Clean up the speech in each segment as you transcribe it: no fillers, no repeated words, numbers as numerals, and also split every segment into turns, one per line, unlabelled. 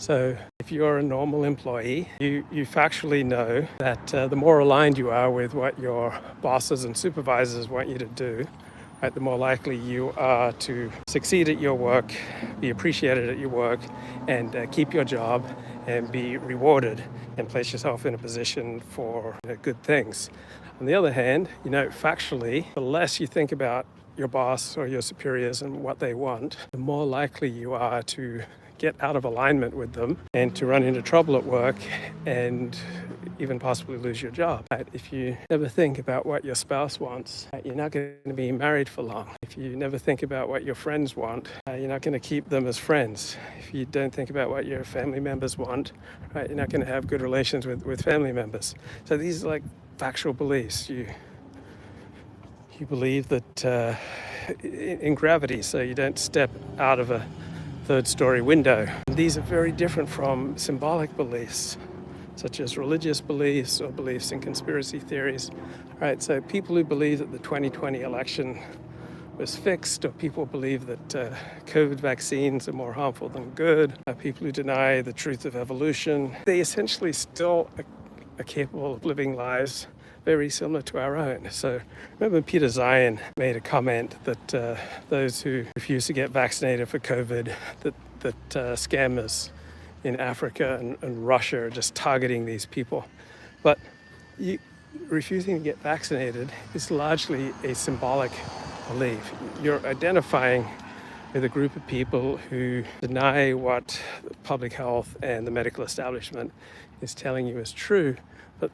So if you're a normal employee, you factually know that the more aligned you are with what your bosses and supervisors want you to do, right, the more likely you are to succeed at your work, be appreciated at your work, and keep your job and be rewarded and place yourself in a position for good things. On the other hand, factually, the less you think about your boss or your superiors and what they want, the more likely you are to get out of alignment with them and to run into trouble at work and even possibly lose your job. Right? If you never think about what your spouse wants, you're not going to be married for long. If you never think about what your friends want, you're not going to keep them as friends. If you don't think about what your family members want, right, you're not going to have good relations with family members. So these are like factual beliefs. You believe that in gravity, so you don't step out of a third-story window. These are very different from symbolic beliefs, such as religious beliefs or beliefs in conspiracy theories. Right, so people who believe that the 2020 election was fixed, or people believe that COVID vaccines are more harmful than good, people who deny the truth of evolution, they essentially still are capable of living lives very similar to our own. So remember Peter Zeihan made a comment that those who refuse to get vaccinated for COVID, that scammers in Africa and Russia are just targeting these people. But refusing to get vaccinated is largely a symbolic belief. You're identifying with a group of people who deny what public health and the medical establishment is telling you is true, but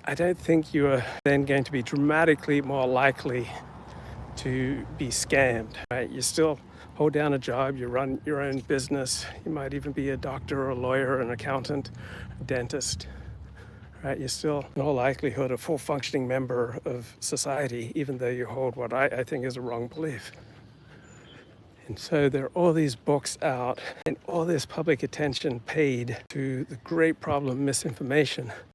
I don't think you are then going to be dramatically more likely to be scammed, right? You still hold down a job, you run your own business, you might even be a doctor or a lawyer, an accountant, a dentist, right? You're still in all likelihood a full functioning member of society, even though you hold what I think is a wrong belief. And so there are all these books out and all this public attention paid to the great problem, misinformation.